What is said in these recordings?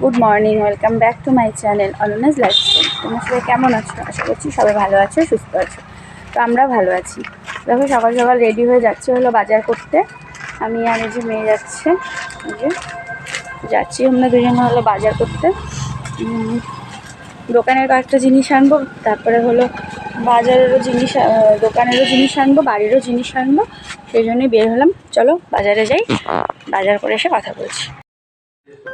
Good morning, welcome back to my channel অনন্যাস lifestyle. তোমরা সবাই কেমন আছো? আশা করছি সবাই ভালো আছো, সুস্থ আছো। তো আমরা ভালো আছি। দেখো সকাল সকাল রেডি হয়ে যাচ্ছে হলো বাজার করতে। আমি আর এই যে মেয়ে যাচ্ছে, এই যে যাচ্ছি আমরা দুজনে হলো বাজার করতে। দোকানের কয়েকটা জিনিস আনবো, তারপরে হলো বাজারেরও জিনিস, দোকানেরও জিনিস আনবো, বাড়িরও জিনিস আনবো। সেই জন্যই বের হলাম। চলো বাজারে যাই, বাজার করে এসে কথা বলছি।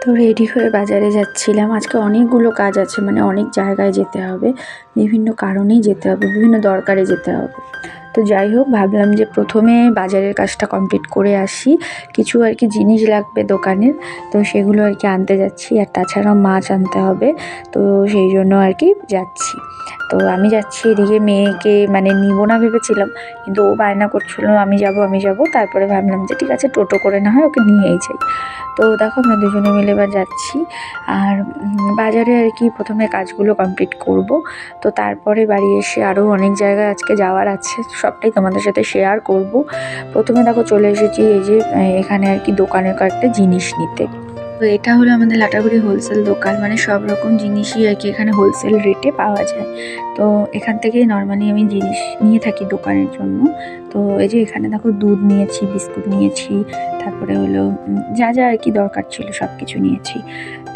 তো রেডি হয়ে বাজারে যাচ্ছিলাম। আজকে অনেকগুলো কাজ আছে, মানে অনেক জায়গায় যেতে হবে, বিভিন্ন কারণেই যেতে হবে, বিভিন্ন দরকারে যেতে হবে। তো যাই হোক, ভাবলাম যে প্রথমে বাজারের কাজটা কমপ্লিট করে আসি। কিছু আর কি জিনিস লাগবে দোকানের, তো সেগুলো আর কি আনতে যাচ্ছি। আর তাছাড়াও মাছ আনতে হবে, তো সেই জন্য আর কি যাচ্ছি। তো আমি যাচ্ছি, এদিকে মেয়েকে মানে নিব না ভেবেছিলাম, কিন্তু ও বায়না করছিল আমি যাব। তারপরে ভাবলাম যে ঠিক আছে, টোটো করে না হয় ওকে নিয়েই যাই। তো দেখো আমরা দুজনে মিলে এবার যাচ্ছি। আর বাজারে আর কি প্রথমে কাজগুলো কমপ্লিট করব। তো তারপরে বাড়ি এসে আরও অনেক জায়গায় আজকে যাওয়ার আছে, সবটাই তোমাদের সাথে শেয়ার করব। প্রথমে দেখো চলে এসেছি এই যে এখানে আর কি দোকানের কয়েকটা জিনিস নিতে। তো এটা হলো আমাদের লাটাগুড়ি হোলসেল দোকান, মানে সব রকম জিনিসই আর কি এখানে হোলসেল রেটে পাওয়া যায়। তো এখান থেকেই নর্মালি আমি জিনিস নিয়ে থাকি দোকানের জন্য। তো এই যে এখানে দেখো দুধ নিয়েছি, বিস্কুট নিয়েছি, তারপরে হলো যা যা আর কি দরকার ছিল সব কিছু নিয়েছি।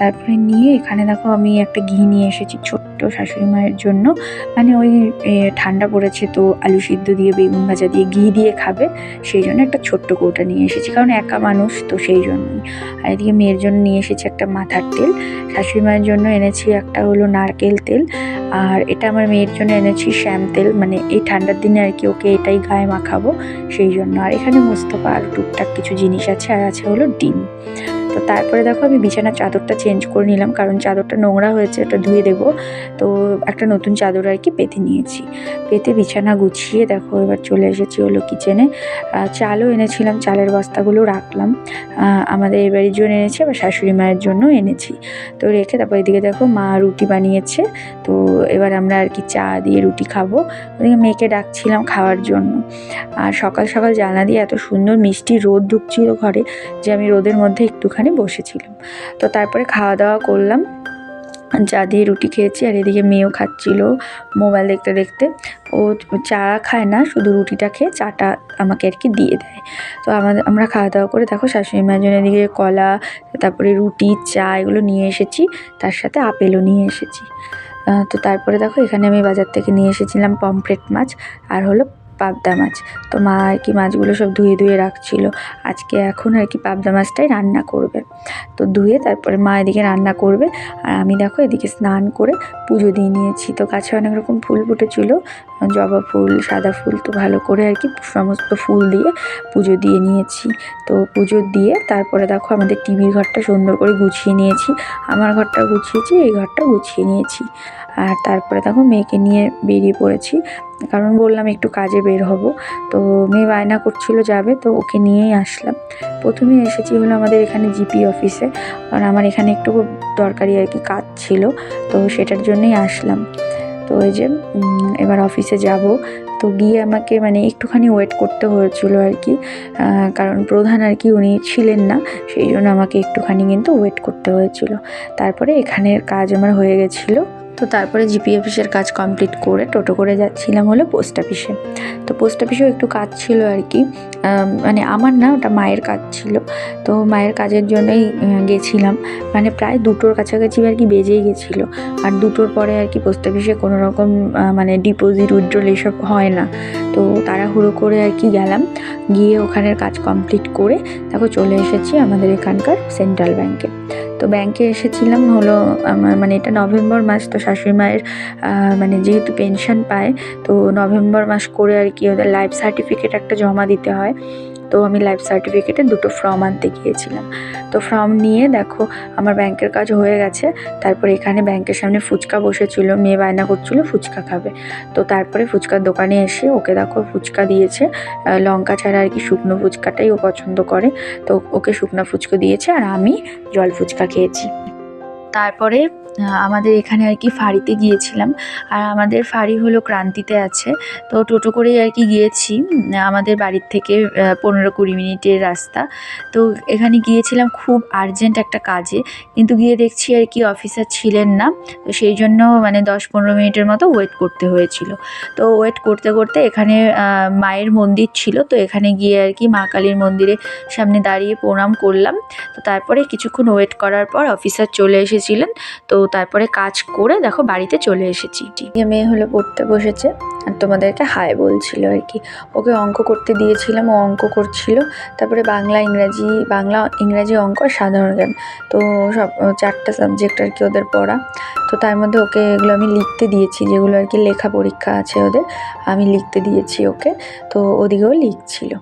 তারপরে নিয়ে এখানে দেখো আমি একটা ঘি নিয়ে এসেছি ছোট্ট শাশুড়ি মায়ের জন্য, মানে ওই ঠান্ডা পড়েছে তো আলু সিদ্ধ দিয়ে বেগুন ভাজা দিয়ে ঘি দিয়ে খাবে, সেই জন্য একটা ছোট্ট কৌটা নিয়ে এসেছি, কারণ একা মানুষ তো সেই জন্যই। আর এদিকে মেয়ের জন্য নিয়ে এসেছি একটা মাথার তেল, শাশুড়ি মায়ের জন্য এনেছি একটা হলো নারকেল তেল, আর এটা আমার মেয়ের জন্য এনেছি শ্যাম তেল, মানে এই ঠান্ডার দিনে আর কি ওকে এটাই গায়ে মাখাবো সেই জন্য। আর এখানে মোস্তফা আর টুকটাক কিছু জিনিস আছে, আর আছে হলো ডিম। তো তারপরে দেখো আমি বিছানার চাদরটা চেঞ্জ করে নিলাম, কারণ চাদরটা নোংরা হয়েছে, ওটা ধুয়ে দেবো। তো একটা নতুন চাদর আর কি পেতে নিয়েছি, পেতে বিছানা গুছিয়ে দেখো এবার চলে এসেছি হলো কিচেনে। চালও এনেছিলাম, চালের বস্তাগুলো রাখলাম, আমাদের এই বাড়ির জন্য এনেছি, আবার শাশুড়ি মায়ের জন্য এনেছি। তো রেখে তারপর এদিকে দেখো মা রুটি বানিয়েছে, তো এবার আমরা আর কি চা দিয়ে রুটি খাবো। ওদিকে মেয়েকে ডাকছিলাম খাওয়ার জন্য। আর সকাল সকাল জানলা দিয়ে এত সুন্দর মিষ্টি রোদ ঢুকছিল ঘরে, যে আমি রোদের মধ্যে একটুখানি বসেছিলাম। তো তারপরে খাওয়া দাওয়া করলাম, চা দিয়ে রুটি খেয়েছি। আর এদিকে মেয়েও খাচ্ছিল মোবাইল দেখতে দেখতে। ও চা খায় না, শুধু রুটিটা খেয়ে চাটা আমাকে আর কি দিয়ে দেয়। তো আমরা খাওয়া দাওয়া করে দেখো শাশুড়ি মায়ের জন্য এদিকে কলা, তারপরে রুটি, চা এগুলো নিয়ে এসেছি, তার সাথে আপেলও নিয়ে এসেছি। তো তারপরে দেখো এখানে আমি বাজার থেকে নিয়ে এসেছিলাম পমফ্রেট মাছ আর হলো পাবদা মাছ। তো মা আর কি মাছগুলো সব ধুয়ে রাখছিল, আজকে এখন আর কি পাবদা মাছটাই রান্না করবে। তো ধুয়ে তারপরে মা এদিকে রান্না করবে, আর আমি দেখো এদিকে স্নান করে পুজো দিয়ে নিয়েছি। তো গাছে অনেক রকম ফুল ফুটেছিল, জবা ফুল, সাদা ফুল, তো ভালো করে আর কি সমস্ত ফুল দিয়ে পুজো দিয়ে নিয়েছি। তো পুজো দিয়ে তারপরে দেখো আমাদের টিভির ঘরটা সুন্দর করে গুছিয়ে নিয়েছি, আমার ঘরটা গুছিয়েছি, এই ঘরটা গুছিয়ে নিয়েছি। আর তারপরে দেখো মেয়েকে নিয়ে বেরিয়ে পড়েছি, কারণ বললাম একটু কাজে বের হব। তো মেয়ে বায়না করছিল যাবে, তো ওকে নিয়েই আসলাম। প্রথমে এসেছি হলো আমাদের এখানে জিপি অফিসে, কারণ আমার এখানে একটু দরকারি আর কি কাজ ছিল, তো সেটার জন্যই আসলাম। তো এই যে এবার অফিসে যাব। তো গিয়ে আমাকে মানে একটুখানি ওয়েট করতে হয়েছিল আর কি, কারণ প্রধান আর কি উনি ছিলেন না, সেই জন্য আমাকে একটুখানি কিন্তু ওয়েট করতে হয়েছিল। তারপরে এখানের কাজ আমার হয়ে গেছিলো। তো তারপরে জিপি অফিসের কাজ কমপ্লিট করে টোটো করে যাচ্ছিলাম হলো পোস্ট অফিসে। তো পোস্ট অফিসেও একটু কাজ ছিল আর কি, মানে আমার না, ওটা মায়ের কাজ ছিল। তো মায়ের কাজের জন্যই গেছিলাম, মানে প্রায় 2টোর কাছাকাছি আর কি বেজেই গেছিলো। আর 2টোর পরে আর কি পোস্ট অফিসে কোনো রকম মানে ডিপোজিট উইথড্রল এইসব হয় না। তো তাড়াহুড়ো করে আর কি গেলাম, গিয়ে ওখানের কাজ কমপ্লিট করে দেখো চলে এসেছি আমাদের এখানকার সেন্ট্রাল ব্যাংকে। তো ব্যাংকে এসেছিলাম হলো আমার, মানে এটা নভেম্বর মাস, তো শাশুড়ি মায়ের মানে যেহেতু পেনশন পায়, তো নভেম্বর মাস করে আর কি ওদের লাইফ সার্টিফিকেট একটা জমা দিতে হয়। তো আমি লাইফ সার্টিফিকেটে 2টো ফর্ম আনতে গিয়েছিলাম। তো ফর্ম নিয়ে দেখো আমার ব্যাংকের কাজ হয়ে গেছে। তারপরে এখানে ব্যাংকের সামনে ফুচকা বসেছিল, মেয়ে বায়না করছিল ফুচকা খাবে। তো তারপরে ফুচকার দোকানে এসে ওকে দেখো ফুচকা দিয়েছে, লঙ্কা ছাড়া আর কি শুকনো ফুচকাটাই ও পছন্দ করে, তো ওকে শুকনো ফুচকা দিয়েছে, আর আমি জল ফুচকা খেয়েছি। তারপরে আমাদের এখানে আর কি ফাঁড়িতে গিয়েছিলাম। আর আমাদের ফাঁড়ি হলো ক্রান্তিতে আছে। তো টোটো করেই আর কি গিয়েছি। আমাদের বাড়ির থেকে 15-20 মিনিটের রাস্তা। তো এখানে গিয়েছিলাম খুব আর্জেন্ট একটা কাজে, কিন্তু গিয়ে দেখছি আর কি অফিসার ছিলেন না। তো সেই জন্য মানে 10-15 মিনিটের মতো ওয়েট করতে হয়েছিল। তো ওয়েট করতে করতে এখানে মায়ের মন্দির ছিল, তো এখানে গিয়ে আর কি মা কালীর মন্দিরের সামনে দাঁড়িয়ে প্রণাম করলাম। তো তারপরে কিছুক্ষণ ওয়েট করার পর অফিসার চলে এসেছিলেন। তো তারপরে কাজ করে দেখো বাড়িতে চলে এসেছি। মেয়ে হলো পড়তে বসেছে আর তোমাদেরকে হাই বলছিল আর কি। ওকে অঙ্ক করতে দিয়েছিলাম, ও অঙ্ক করছিল। তারপরে বাংলা ইংরাজি অঙ্ক আর সাধারণ জ্ঞান, তো সব 4টা সাবজেক্ট আর কি ওদের পড়া। তো তার মধ্যে ওকে এগুলো আমি লিখতে দিয়েছি, যেগুলো আর কি লেখা পরীক্ষা আছে ওদের, আমি লিখতে দিয়েছি ওকে। তো ওদিকেও লিখছিল।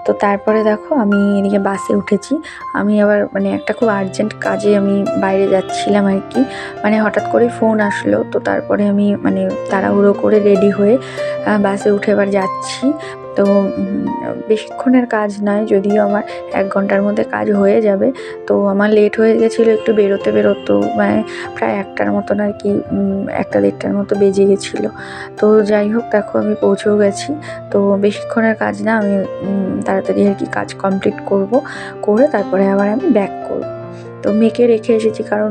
তো তারপরে দেখো আমি এদিকে বাসে উঠেছি। আমি আবার মানে একটা খুব আর্জেন্ট কাজে আমি বাইরে যাচ্ছিলাম আর কি। মানে হঠাৎ করে ফোন আসলো, তো তারপরে আমি মানে তাড়াহুড়ো করে রেডি হয়ে বাসে উঠে এবার যাচ্ছি। তো বেশিক্ষণের কাজ নয়, যদিও আমার 1 ঘন্টার মধ্যে কাজ হয়ে যাবে। তো আমার লেট হয়ে গেছিলো একটু বেরোতে মানে প্রায় 1টার মতন আর কি, 1টা-1.5টার মতো বেজে গেছিলো। তো যাই হোক দেখো আমি পৌঁছেও গেছি। তো বেশিক্ষণের কাজ না, আমি তাড়াতাড়ি আর কি কাজ কমপ্লিট করে তারপরে আবার আমি ব্যাক করব। তো মেয়েকে রেখে এসেছি, কারণ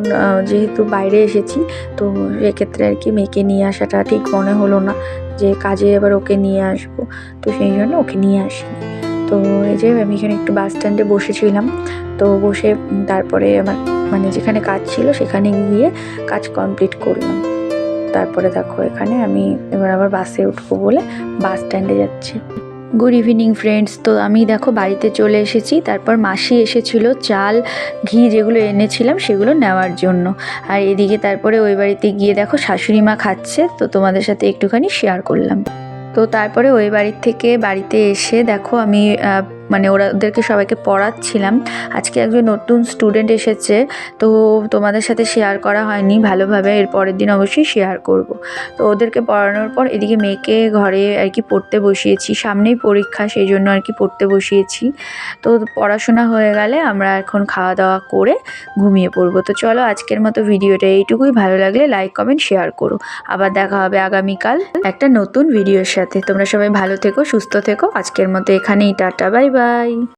যেহেতু বাইরে এসেছি, তো সেক্ষেত্রে আর কি মেয়েকে নিয়ে আসাটা ঠিক মনে হলো না যে কাজে এবার ওকে নিয়ে আসবো। তো সেই জন্য ওকে নিয়ে আসিনি। তো এই যে আমি এখানে একটু বাস স্ট্যান্ডে বসেছিলাম। তো বসে তারপরে আমার মানে যেখানে কাজ ছিল সেখানে গিয়ে কাজ কমপ্লিট করলাম। তারপরে দেখো এখানে আমি এবার আবার বাসে উঠবো বলে বাস স্ট্যান্ডে যাচ্ছি। Good evening friends. তো আমি দেখো বাড়িতে চলে এসেছি। তারপর মাসি এসেছিল চাল ঘি যেগুলো এনেছিলাম সেগুলো নেওয়ার জন্য। আর এদিকে তারপরে ওই বাড়িতে গিয়ে দেখো শাশুড়ি মা খাচ্ছে, তো তোমাদের সাথে একটুখানি শেয়ার করলাম। তো তারপরে ওই বাড়ির থেকে বাড়িতে এসে দেখো আমি মানে ওদেরকে সবাইকে পড়াচ্ছিলাম। আজকে একজন নতুন স্টুডেন্ট এসেছে, তো তোমাদের সাথে শেয়ার করা হয়নি ভালোভাবে, এর পরের দিন অবশ্যই শেয়ার করব। তো ওদেরকে পড়ানোর পর এদিকে মেয়েকে ঘরে আর কি পড়তে বসিয়েছি, সামনেই পরীক্ষা সেই জন্য আর কি পড়তে বসিয়েছি। তো পড়াশোনা হয়ে গেলে আমরা এখন খাওয়া দাওয়া করে ঘুমিয়ে পড়বো। তো চলো আজকের মতো ভিডিওটা এইটুকুই। ভালো লাগলে লাইক কমেন্ট শেয়ার করো। আবার দেখা হবে আগামীকাল একটা নতুন ভিডিওর সাথে। তোমরা সবাই ভালো থেকো, সুস্থ থেকো। আজকের মতো এখানেই টাটা, বাই বাই।